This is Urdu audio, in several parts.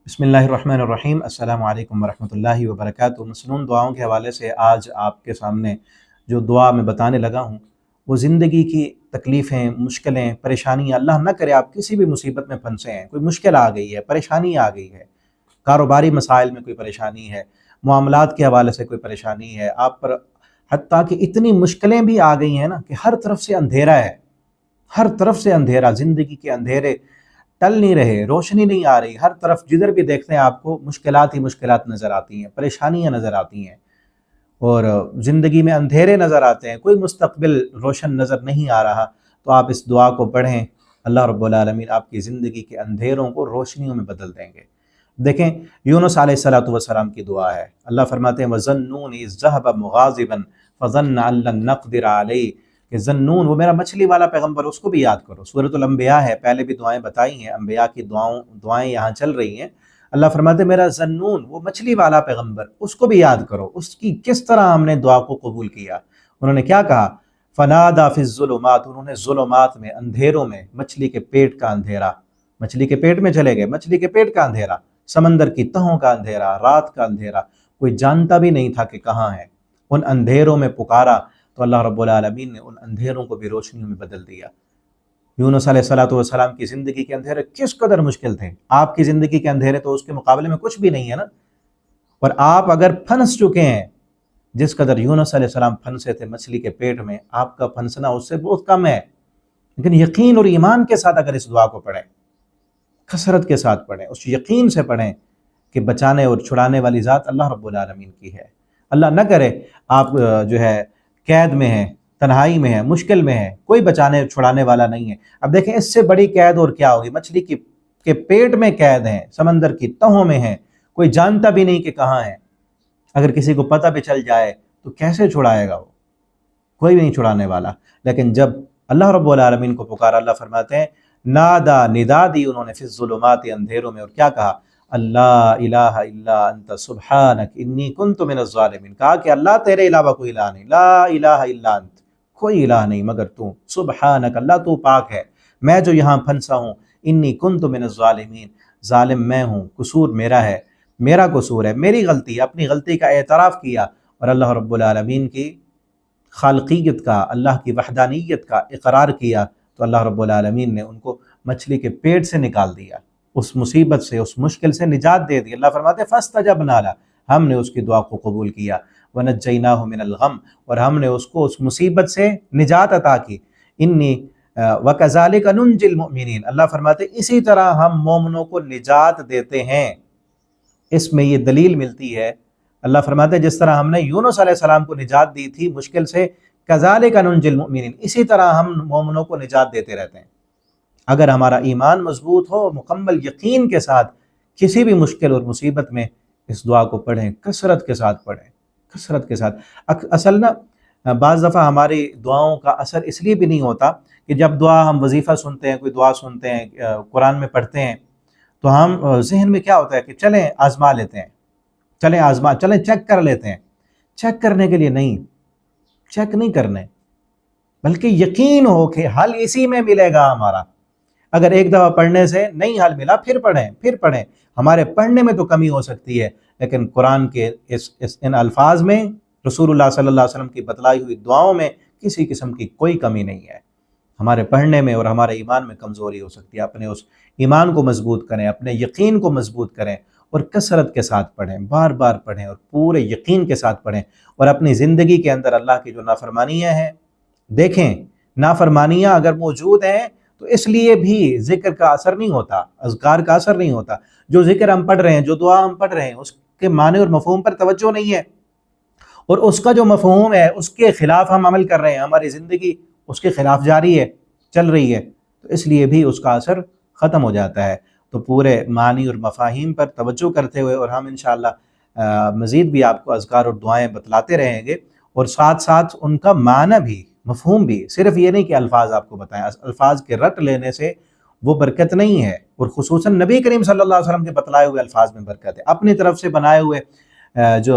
بسم اللہ الرحمن الرحیم۔ السلام علیکم ورحمۃ اللہ وبرکاتہ۔ مسنون دعاؤں کے حوالے سے آج آپ کے سامنے جو دعا میں بتانے لگا ہوں وہ زندگی کی تکلیفیں، مشکلیں، پریشانیاں، اللہ نہ کرے آپ کسی بھی مصیبت میں پھنسے ہیں، کوئی مشکل آ گئی ہے، پریشانی آ گئی ہے، کاروباری مسائل میں کوئی پریشانی ہے، معاملات کے حوالے سے کوئی پریشانی ہے آپ پر، حتیٰ کہ اتنی مشکلیں بھی آ گئی ہیں نا کہ ہر طرف سے اندھیرا ہے، ہر طرف سے اندھیرا، زندگی کے اندھیرے ٹل نہیں رہے، روشنی نہیں آ رہی، ہر طرف جدھر بھی دیکھتے ہیں آپ کو مشکلات ہی مشکلات نظر آتی ہیں، پریشانیاں نظر آتی ہیں، اور زندگی میں اندھیرے نظر آتے ہیں، کوئی مستقبل روشن نظر نہیں آ رہا، تو آپ اس دعا کو پڑھیں، اللہ رب العالمین آپ کی زندگی کے اندھیروں کو روشنیوں میں بدل دیں گے۔ دیکھیں یونس علیہ السلام کی دعا ہے، اللہ فرماتے ہیں وَظَنُّونِ إِذْ ذَهَبَ مُغَاضِبًا فَظَنَّ أَن لَّن نَّقْدِرَ عَلَيْهِ، کہ ذنون وہ میرا مچھلی والا پیغمبر، اس کو بھی یاد کرو، سورۃ الانبیاء ہے، پہلے بھی دعائیں بتائی ہیں، انبیاء کی دعائیں یہاں چل رہی ہیں۔ اللہ فرماتے ہیں میرا ذنون وہ مچھلی والا پیغمبر، اس کو بھی یاد کرو، اس کی کس طرح ہم نے دعا کو قبول کیا۔ انہوں نے کیا کہا؟ فنادا فی الظلمات، انہوں نے ظلمات میں، اندھیروں میں، مچھلی کے پیٹ کا اندھیرا، مچھلی کے پیٹ میں چلے گئے، مچھلی کے پیٹ کا اندھیرا، سمندر کی تہوں کا اندھیرا، رات کا اندھیرا، کوئی جانتا بھی نہیں تھا کہ کہاں ہے، ان اندھیروں میں پکارا تو اللہ رب العالمین نے ان اندھیروں کو بھی روشنیوں میں بدل دیا۔ یونس علیہ السلام کی زندگی کے اندھیرے کس قدر مشکل تھے، آپ کی زندگی کے اندھیرے تو اس کے مقابلے میں کچھ بھی نہیں ہے نا، اور آپ اگر پھنس چکے ہیں جس قدر یونس علیہ السلام پھنسے تھے مچھلی کے پیٹ میں، آپ کا پھنسنا اس سے بہت کم ہے، لیکن یقین اور ایمان کے ساتھ اگر اس دعا کو پڑھیں، کثرت کے ساتھ پڑھیں، اس یقین سے پڑھیں کہ بچانے اور چھڑانے والی ذات اللہ رب العالمین کی ہے۔ اللہ نہ کرے آپ جو ہے قید میں ہیں، تنہائی میں ہیں، مشکل میں ہیں، کوئی بچانے چھڑانے والا نہیں ہے۔ اب دیکھیں اس سے بڑی قید اور کیا ہوگی، مچھلی کے پیٹ میں قید ہیں، سمندر کی تہوں میں ہیں، کوئی جانتا بھی نہیں کہ کہاں ہے، اگر کسی کو پتہ بھی چل جائے تو کیسے چھڑائے گا وہ، کوئی بھی نہیں چھڑانے والا۔ لیکن جب اللہ رب العالمین کو پکارا، اللہ فرماتے ہیں نادا، ندا دی انہوں نے فی الظلمات، اندھیروں میں، اور کیا کہا؟ اللہ الہ الا انت سبحانک انی کنت من الظالمین، کہا کہ اللہ تیرے علاوہ کوئی الہ نہیں، لا الہ الا انت، کوئی الہ نہیں مگر تو، سبحانک اللہ تو پاک ہے، میں جو یہاں پھنسا ہوں، انی کنت من الظالمین، ظالم میں ہوں، قصور میرا ہے، میرا قصور ہے، میری غلطی، اپنی غلطی کا اعتراف کیا، اور اللہ رب العالمین کی خالقیت کا، اللہ کی وحدانیت کا اقرار کیا، تو اللہ رب العالمین نے ان کو مچھلی کے پیٹ سے نکال دیا، اس مصیبت سے، اس مشکل سے نجات دے دی۔ اللہ فرماتے ہیں فاستجبنا لہ، ہم نے اس کی دعا کو قبول کیا، ونجیناہ من الغم، اور ہم نے اس کو اس مصیبت سے نجات عطا کی، انی وکذالک ننجی المؤمنین، اللہ فرماتے ہیں اسی طرح ہم مومنوں کو نجات دیتے ہیں۔ اس میں یہ دلیل ملتی ہے، اللہ فرماتے ہیں جس طرح ہم نے یونس علیہ السلام کو نجات دی تھی مشکل سے، کذالک ننجی المؤمنین، اسی طرح ہم مومنوں کو نجات دیتے رہتے ہیں۔ اگر ہمارا ایمان مضبوط ہو، مکمل یقین کے ساتھ کسی بھی مشکل اور مصیبت میں اس دعا کو پڑھیں، کثرت کے ساتھ پڑھیں، کثرت کے ساتھ۔ اصل نا بعض دفعہ ہماری دعاؤں کا اثر اس لیے بھی نہیں ہوتا کہ جب دعا ہم وظیفہ سنتے ہیں، کوئی دعا سنتے ہیں، قرآن میں پڑھتے ہیں، تو ہم ذہن میں کیا ہوتا ہے کہ چلیں آزما لیتے ہیں، چلیں چیک کر لیتے ہیں۔ چیک کرنے کے لیے نہیں، چیک نہیں کرنے، بلکہ یقین ہو کہ حل اسی میں ملے گا ہمارا۔ اگر ایک دفعہ پڑھنے سے نہیں حل ملا، پھر پڑھیں۔ ہمارے پڑھنے میں تو کمی ہو سکتی ہے، لیکن قرآن کے ان الفاظ میں، رسول اللہ صلی اللہ علیہ وسلم کی بتلائی ہوئی دعاؤں میں کسی قسم کی کوئی کمی نہیں ہے۔ ہمارے پڑھنے میں اور ہمارے ایمان میں کمزوری ہو سکتی ہے، اپنے اس ایمان کو مضبوط کریں، اپنے یقین کو مضبوط کریں، اور کثرت کے ساتھ پڑھیں، بار بار پڑھیں، اور پورے یقین کے ساتھ پڑھیں، اور اپنی زندگی کے اندر اللہ کی جو نافرمانیاں ہیں دیکھیں، نافرمانیاں اگر موجود ہیں تو اس لیے بھی ذکر کا اثر نہیں ہوتا، اذکار کا اثر نہیں ہوتا۔ جو ذکر ہم پڑھ رہے ہیں، جو دعا ہم پڑھ رہے ہیں، اس کے معنی اور مفہوم پر توجہ نہیں ہے، اور اس کا جو مفہوم ہے اس کے خلاف ہم عمل کر رہے ہیں، ہماری زندگی اس کے خلاف جاری ہے، چل رہی ہے، تو اس لیے بھی اس کا اثر ختم ہو جاتا ہے۔ تو پورے معنی اور مفاہیم پر توجہ کرتے ہوئے، اور ہم انشاءاللہ مزید بھی آپ کو اذکار اور دعائیں بتلاتے رہیں گے، اور ساتھ ساتھ ان کا معنی بھی، مفہوم بھی، صرف یہ نہیں کہ الفاظ آپ کو بتائیں، الفاظ کے رٹ لینے سے وہ برکت نہیں ہے، اور خصوصاً نبی کریم صلی اللہ علیہ وسلم کے بتلائے ہوئے الفاظ میں برکت ہے۔ اپنی طرف سے بنائے ہوئے جو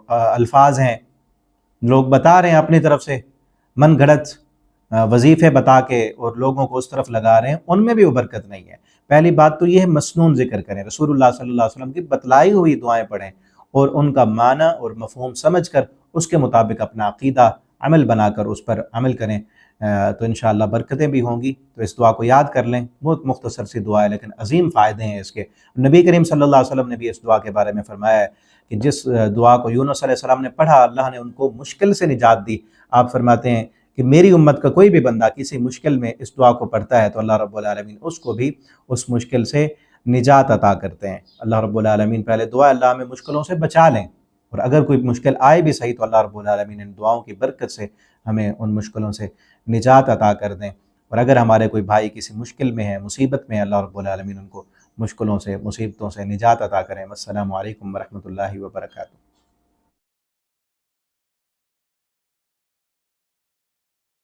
الفاظ ہیں، لوگ بتا رہے ہیں اپنی طرف سے، من گھڑت وظیفے بتا کے اور لوگوں کو اس طرف لگا رہے ہیں، ان میں بھی وہ برکت نہیں ہے۔ پہلی بات تو یہ ہے مسنون ذکر کریں، رسول اللہ صلی اللہ علیہ وسلم کی بتلائی ہوئی دعائیں پڑھیں اور ان کا معنی اور مفہوم سمجھ کر اس کے مطابق اپنا عقیدہ عمل بنا کر اس پر عمل کریں، تو انشاءاللہ برکتیں بھی ہوں گی۔ تو اس دعا کو یاد کر لیں، بہت مختصر سی دعا ہے لیکن عظیم فائدے ہیں اس کے۔ نبی کریم صلی اللہ علیہ وسلم نے بھی اس دعا کے بارے میں فرمایا ہے کہ جس دعا کو یونس علیہ السلام نے پڑھا، اللہ نے ان کو مشکل سے نجات دی۔ آپ فرماتے ہیں کہ میری امت کا کوئی بھی بندہ کسی مشکل میں اس دعا کو پڑھتا ہے تو اللہ رب العالمین اس کو بھی اس مشکل سے نجات عطا کرتے ہیں۔ اللہ رب العالمین پہلے دعا اللہ ہمیں مشکلوں سے بچا لیں، اور اگر کوئی مشکل آئے بھی صحیح تو اللہ رب العالمین ان دعاؤں کی برکت سے ہمیں ان مشکلوں سے نجات عطا کر دیں۔ اور اگر ہمارے کوئی بھائی کسی مشکل میں ہے، مصیبت میں ہے، اللہ رب العالمین ان کو مشکلوں سے، مصیبتوں سے نجات عطا کریں۔ السلام علیکم ورحمۃ اللہ وبرکاتہ۔